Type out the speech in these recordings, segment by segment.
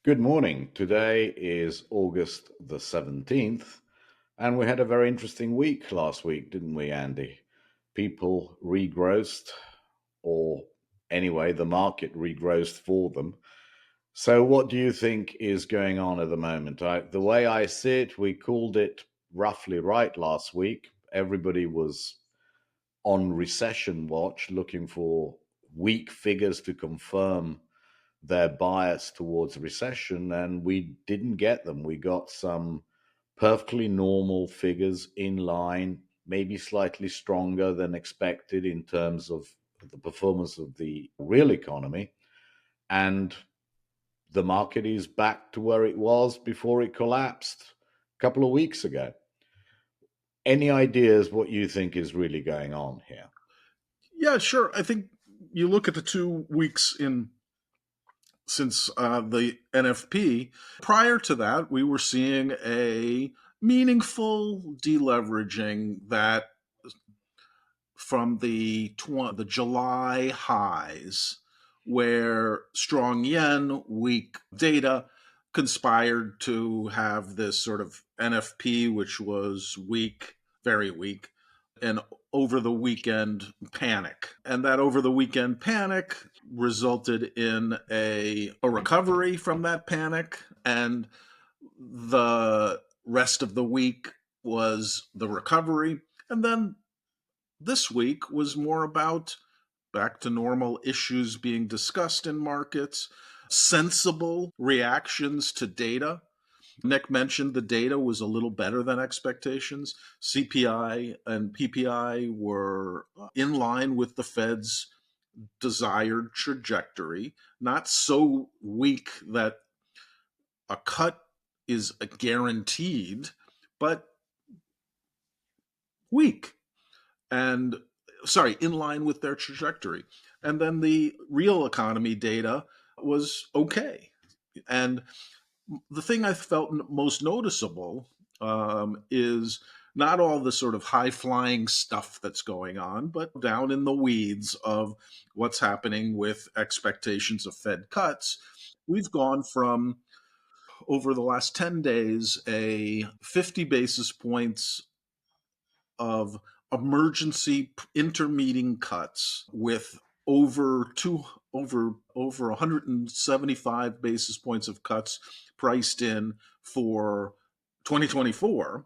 Good morning. Today is August the 17th, and we had a very interesting week last week, didn't we, Andy? People regrossed, or anyway, the market regrossed for them. So, what do you think is going on at the moment? The way I see it, we called it roughly right last week. Everybody was on recession watch, looking for weak figures to confirm their bias towards recession, and we didn't get them. We got some perfectly normal figures in line, maybe slightly stronger than expected in terms of the performance of the real economy. And the market is back to where it was before it collapsed a couple of weeks ago. Any ideas what you think is really going on here? Yeah, sure. I think you look at the 2 weeks in since the NFP. Prior to that, we were seeing a meaningful deleveraging that from the July highs, where strong yen, weak data conspired to have this sort of NFP, which was weak, very weak, and over the weekend panic. And that over the weekend panic resulted in a recovery from that panic. And the rest of the week was the recovery. And then this week was more about back to normal issues being discussed in markets, sensible reactions to data. Nick mentioned the data was a little better than expectations. CPI and PPI were in line with the Fed's desired trajectory, not so weak that a cut is a guaranteed, but weak. And sorry, in line with their trajectory. And then the real economy data was okay. And the thing I felt most noticeable is not all the sort of high flying stuff that's going on, but down in the weeds of what's happening with expectations of Fed cuts. We've gone from over the last 10 days, a 50 basis points of emergency intermeeting cuts with over two over 175 basis points of cuts priced in for 2024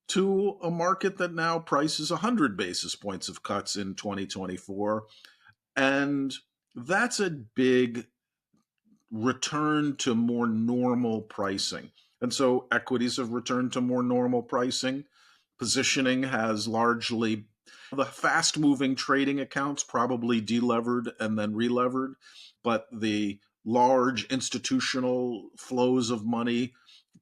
to a market that now prices 100 basis points of cuts in 2024. And that's a big return to more normal pricing. And so equities have returned to more normal pricing. Positioning has largely, the fast moving trading accounts probably delevered and then relevered, but the large institutional flows of money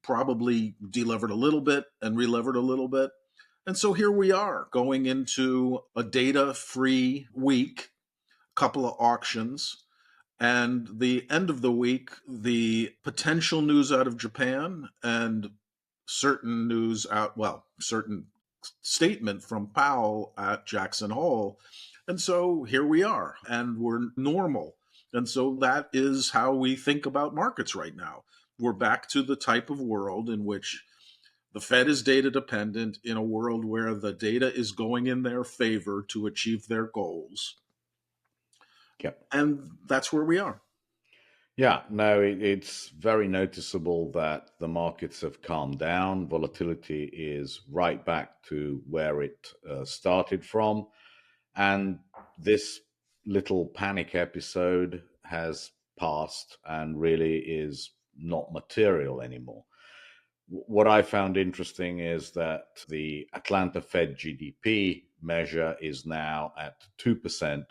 probably delevered a little bit and relevered a little bit. And so here we are going into a data free week, couple of auctions. And the end of the week, the potential news out of Japan and certain news out, well, certain statement from Powell at Jackson Hole. And so here we are, and we're normal. And so that is how we think about markets right now. We're back to the type of world in which the Fed is data dependent, in a world where the data is going in their favor to achieve their goals. Yep. And that's where we are. Yeah, no, it's very noticeable that the markets have calmed down. Volatility is right back to where it started from. And this little panic episode has passed and really is not material anymore. What I found interesting is that the Atlanta Fed GDP measure is now at 2%,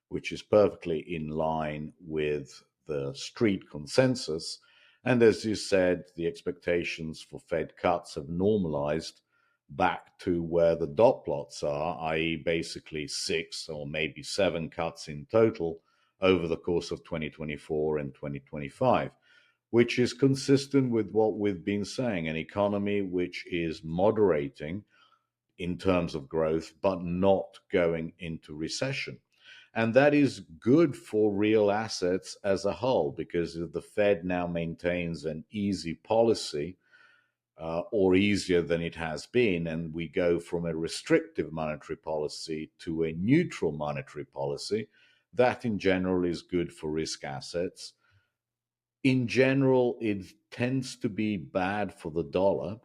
which is perfectly in line with the street consensus. And as you said, the expectations for Fed cuts have normalized back to where the dot plots are, i.e., basically 6 or maybe 7 cuts in total over the course of 2024 and 2025, which is consistent with what we've been saying, an economy which is moderating in terms of growth, but not going into recession. And that is good for real assets as a whole because the Fed now maintains an easy policy, or easier than it has been. And we go from a restrictive monetary policy to a neutral monetary policy. That in general is good for risk assets. In general, it tends to be bad for the dollar.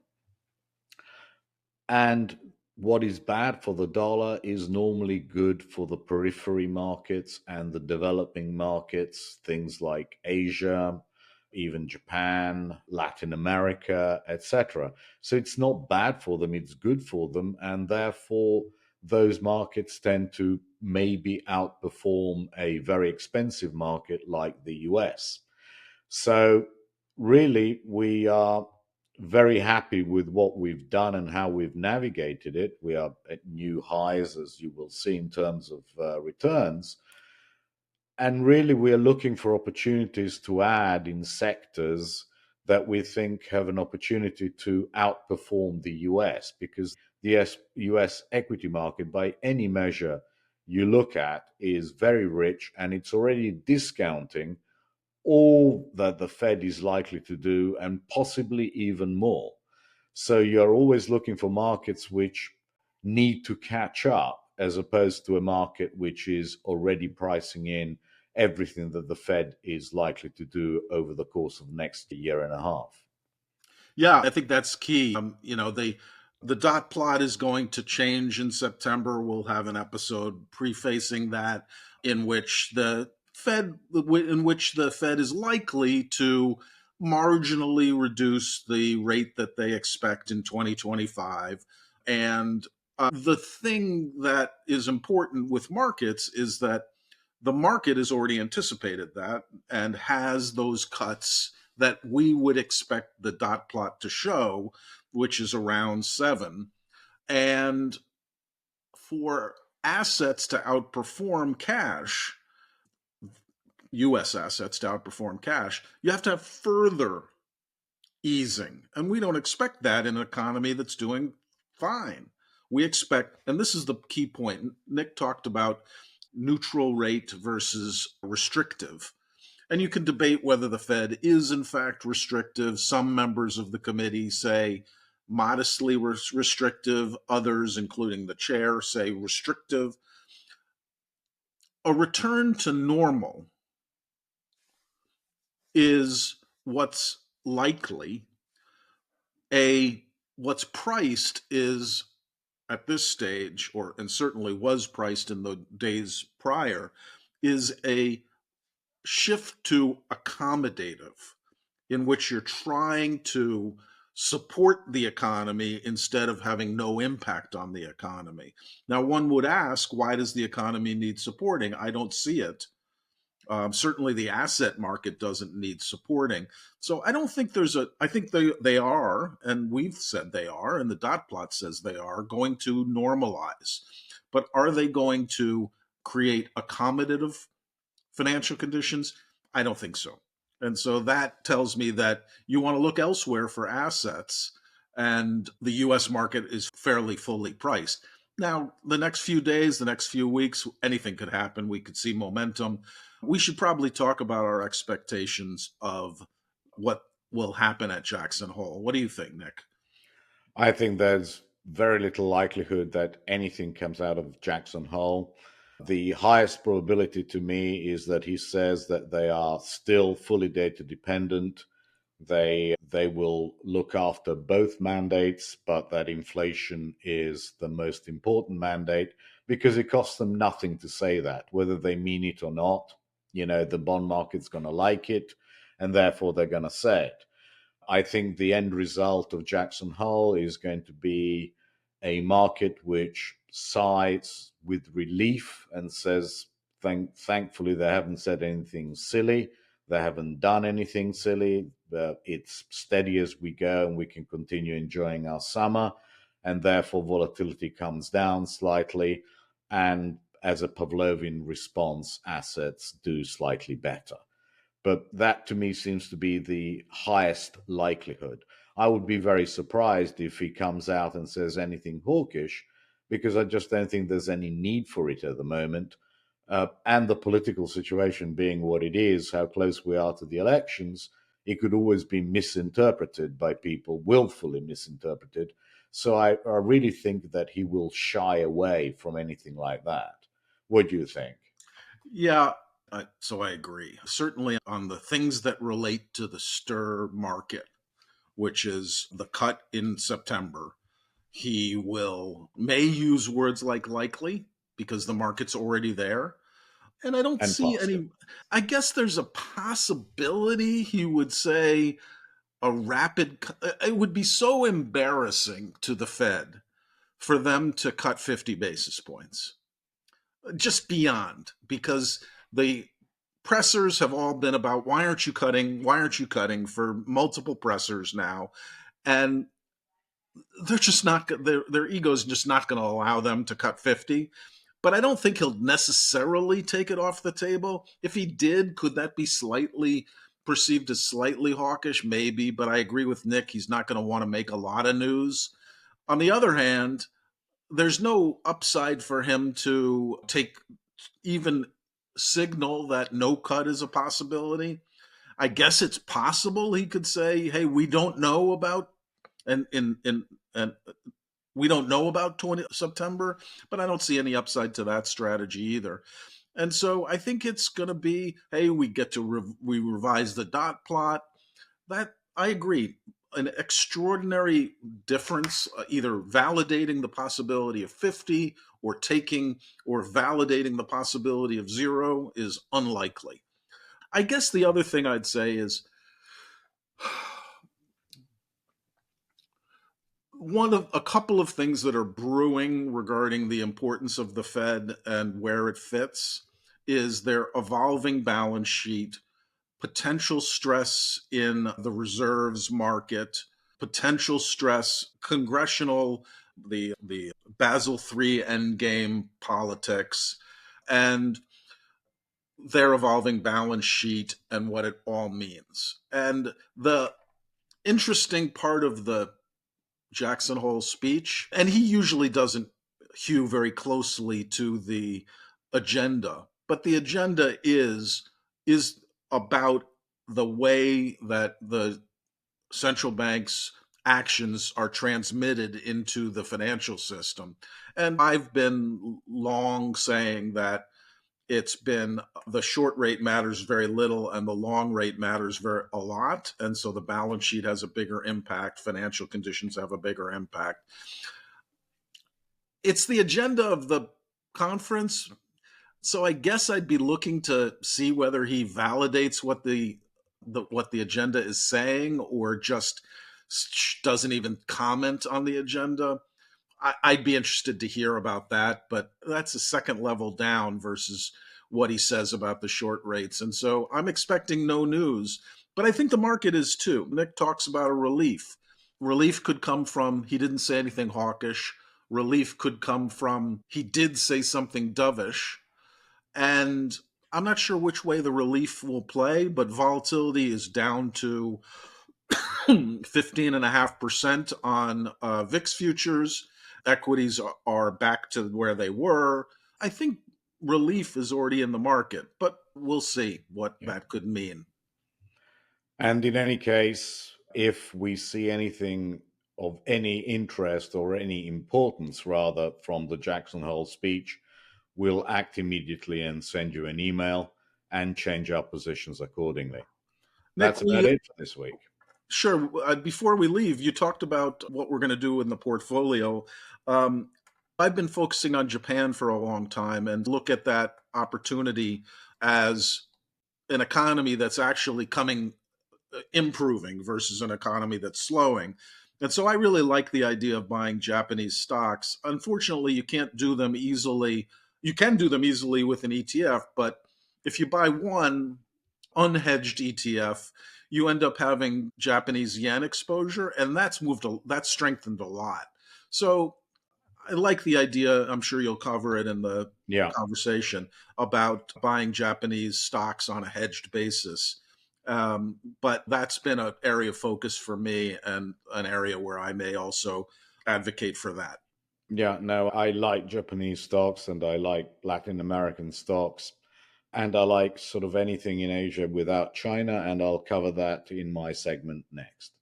And what is bad for the dollar is normally good for the periphery markets and the developing markets, things like Asia, even Japan, Latin America, etc. So it's not bad for them, it's good for them. And therefore, those markets tend to maybe outperform a very expensive market like the US. So, really, we are very happy with what we've done and how we've navigated it. We are at new highs, as you will see, in terms of returns. And really, we are looking for opportunities to add in sectors that we think have an opportunity to outperform the US because the US equity market, by any measure you look at, is very rich and it's already discounting all that the Fed is likely to do and possibly even more. So you're always looking for markets which need to catch up as opposed to a market which is already pricing in everything that the Fed is likely to do over the course of the next year and a half. Yeah, I think that's key. The dot plot is going to change in September. We'll have an episode prefacing that, in which the Fed is likely to marginally reduce the rate that they expect in 2025. And the thing that is important with markets is that the market has already anticipated that and has those cuts that we would expect the dot plot to show, which is around 7. And for assets to outperform cash, US assets to outperform cash, you have to have further easing. And we don't expect that in an economy that's doing fine. We expect, and this is the key point, Nick talked about neutral rate versus restrictive. And you can debate whether the Fed is in fact restrictive. Some members of the committee say modestly restrictive. Others, including the chair, say restrictive. A return to normal is what's likely. What's priced is, at this stage, and certainly was priced in the days prior, is a shift to accommodative, in which you're trying to support the economy instead of having no impact on the economy. Now, one would ask, why does the economy need supporting? I don't see it. Certainly, the asset market doesn't need supporting. So I don't think I think they are, and we've said they are, and the dot plot says they are, going to normalize. But are they going to create accommodative financial conditions? I don't think so. And so that tells me that you want to look elsewhere for assets, and the US market is fairly fully priced. Now, the next few days, the next few weeks, anything could happen. We could see momentum. We should probably talk about our expectations of what will happen at Jackson Hole. What do you think, Nick? I think there's very little likelihood that anything comes out of Jackson Hole. The highest probability to me is that he says that they are still fully data dependent. They will look after both mandates, but that inflation is the most important mandate because it costs them nothing to say that, whether they mean it or not. The bond market's going to like it, and therefore they're going to say it. I think the end result of Jackson Hole is going to be a market which sighs with relief and says, thankfully, they haven't said anything silly. They haven't done anything silly. It's steady as we go, and we can continue enjoying our summer. And therefore, volatility comes down slightly. And as a Pavlovian response, assets do slightly better. But that to me seems to be the highest likelihood. I would be very surprised if he comes out and says anything hawkish, because I just don't think there's any need for it at the moment. and the political situation being what it is, how close we are to the elections, it could always be misinterpreted by people, willfully misinterpreted. So I really think that he will shy away from anything like that. What do you think? Yeah, so I agree. Certainly on the things that relate to the stir market, which is the cut in September, he will may use words like likely because the market's already there. And I don't And see faster. any, I guess there's a possibility he would say a rapid, it would be so embarrassing to the Fed for them to cut 50 basis points, just beyond, because the pressers have all been about why aren't you cutting? Why aren't you cutting for multiple pressers now? And they're just not, their ego is just not going to allow them to cut 50. But I don't think he'll necessarily take it off the table. If he did, could that be slightly perceived as slightly hawkish? Maybe, but I agree with Nick. He's not going to want to make a lot of news. On the other hand, there's no upside for him to take, even signal that no cut is a possibility. I guess it's possible he could say, "Hey, we don't know about," and we don't know about 20 September, but I don't see any upside to that strategy either. And so I think it's going to be, hey, we get to we revise the dot plot. That I agree. An extraordinary difference, either validating the possibility of 50 or taking or validating the possibility of zero, is unlikely. I guess the other thing I'd say is one of a couple of things that are brewing regarding the importance of the Fed and where it fits is their evolving balance sheet, potential stress in the reserves market, potential stress, congressional, the Basel III endgame politics, and their evolving balance sheet and what it all means. And the interesting part of the Jackson Hole speech, and he usually doesn't hew very closely to the agenda, but the agenda is about the way that the central bank's actions are transmitted into the financial system. And I've been long saying that it's been the short rate matters very little and the long rate matters very a lot, and so the balance sheet has a bigger impact, financial conditions have a bigger impact. It's the agenda of the conference, so I guess I'd be looking to see whether he validates what what the agenda is saying or just doesn't even comment on the agenda. I'd be interested to hear about that, but that's a second level down versus what he says about the short rates. And so I'm expecting no news, but I think the market is too. Nick talks about a relief. Relief could come from he didn't say anything hawkish. Relief could come from he did say something dovish. And I'm not sure which way the relief will play, but volatility is down to 15.5% on VIX futures. Equities are back to where they were. I think relief is already in the market, but we'll see what Yeah. that could mean. And in any case, if we see anything of any interest or any importance, rather, from the Jackson Hole speech, we'll act immediately and send you an email and change our positions accordingly. Nick, That's about it for this week. sure. Before we leave, you talked about what we're going to do in the portfolio. Um, I've been focusing on Japan for a long time and look at that opportunity as an economy that's actually coming improving versus an economy that's slowing. And so I really like the idea of buying Japanese stocks. Unfortunately, you can't do them easily. You can do them easily with an ETF, but if you buy one unhedged ETF, you end up having Japanese yen exposure, and that's strengthened a lot. So I like the idea. I'm sure you'll cover it in the Yeah. conversation about buying Japanese stocks on a hedged basis. But that's been an area of focus for me and an area where I may also advocate for that. Yeah, no, I like Japanese stocks and I like Latin American stocks and I like sort of anything in Asia without China, and I'll cover that in my segment next.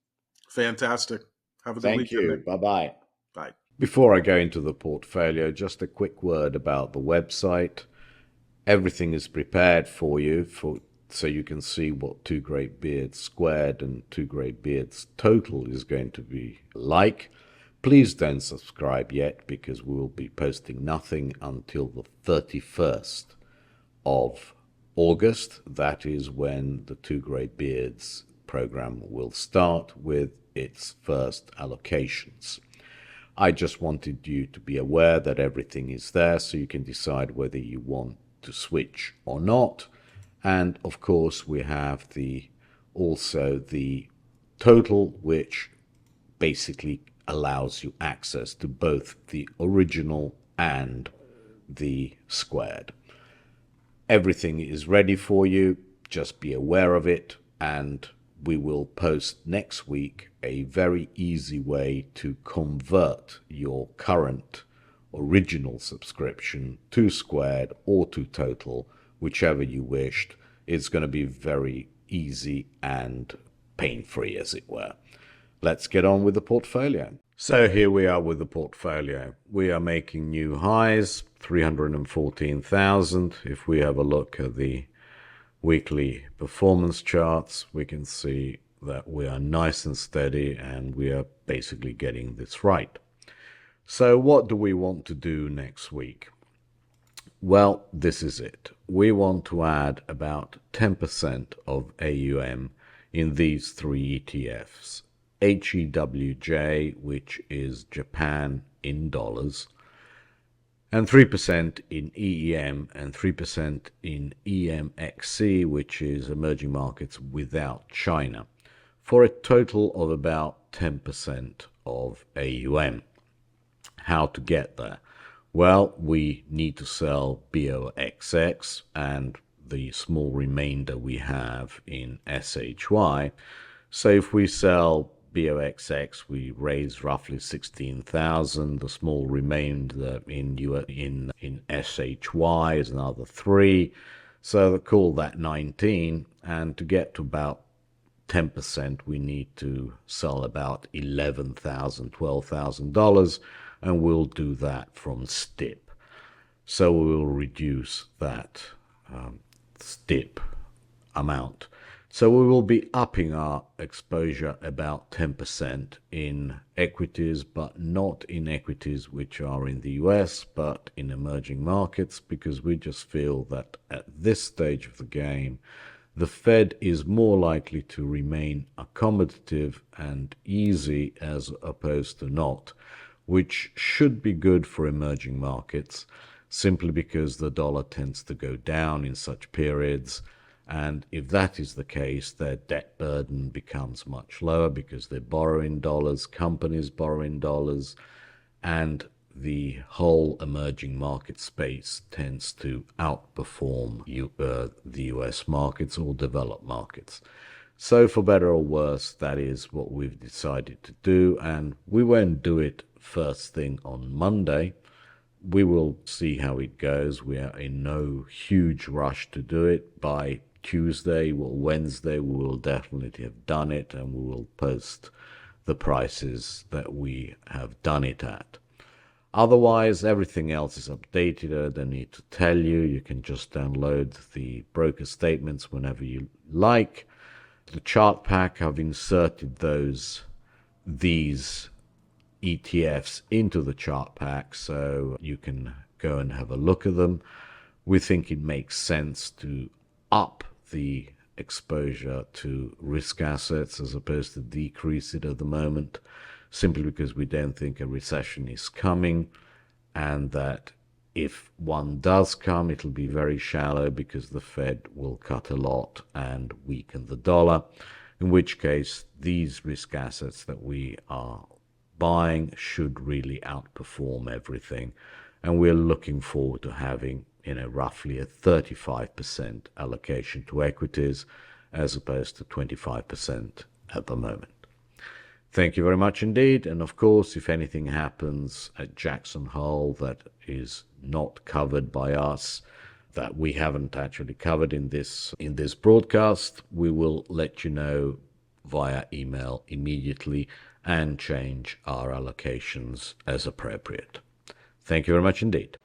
Fantastic. Have a good Thank weekend, Nick. you. Bye bye. Bye. Before I go into the portfolio, just a quick word about the website. Everything is prepared for you so you can see what Two Great Beards squared and Two Great Beards total is going to be like. Please don't subscribe yet because we will be posting nothing until the 31st of August. That is when the Two Great Beards program will start with its first allocations. I just wanted you to be aware that everything is there so you can decide whether you want to switch or not. And of course, we have also the total, which basically allows you access to both the original and the squared. Everything is ready for you. Just be aware of it, and we will post next week a very easy way to convert your current original subscription to Squared or to Total, whichever you wished. It's going to be very easy and pain-free, as it were. Let's get on with the portfolio. So here we are with the portfolio. We are making new highs, 314,000. If we have a look at the weekly performance charts, we can see that we are nice and steady and we are basically getting this right. So what do we want to do next week? Well, this is it. We want to add about 10% of AUM in these three ETFs. HEWJ, which is Japan in dollars, and 3% in EEM and 3% in EMXC, which is emerging markets without China, for a total of about 10% of AUM. How to get there? Well, we need to sell BOXX and the small remainder we have in SHY. So if we sell BOXX, we raise roughly 16,000. The small remainder in SHY is another 3. So call that 19. And to get to about 10%, we need to sell about $11,000, $12,000, and we'll do that from STIP. So we will reduce that STIP amount. So we will be upping our exposure about 10% in equities, but not in equities which are in the US, but in emerging markets, because we just feel that at this stage of the game, the Fed is more likely to remain accommodative and easy as opposed to not, which should be good for emerging markets, simply because the dollar tends to go down in such periods. And if that is the case, their debt burden becomes much lower because they borrow in dollars, companies borrow in dollars, and the whole emerging market space tends to outperform the US markets or developed markets. So for better or worse, that is what we've decided to do, and we won't do it first thing on Monday. We will see how it goes. We are in no huge rush to do it. By Tuesday or Wednesday, we will definitely have done it, and we will post the prices that we have done it at. Otherwise, everything else is updated. I don't need to tell you. You can just download the broker statements whenever you like. The chart pack, I've inserted these ETFs into the chart pack so you can go and have a look at them. We think it makes sense to up the exposure to risk assets as opposed to decrease it at the moment, simply because we don't think a recession is coming, and that if one does come, it'll be very shallow because the Fed will cut a lot and weaken the dollar, in which case these risk assets that we are buying should really outperform everything. And we're looking forward to having, roughly a 35% allocation to equities as opposed to 25% at the moment. Thank you very much indeed. And of course, if anything happens at Jackson Hole that is not covered by us, that we haven't actually covered in this broadcast, we will let you know via email immediately and change our allocations as appropriate. Thank you very much indeed.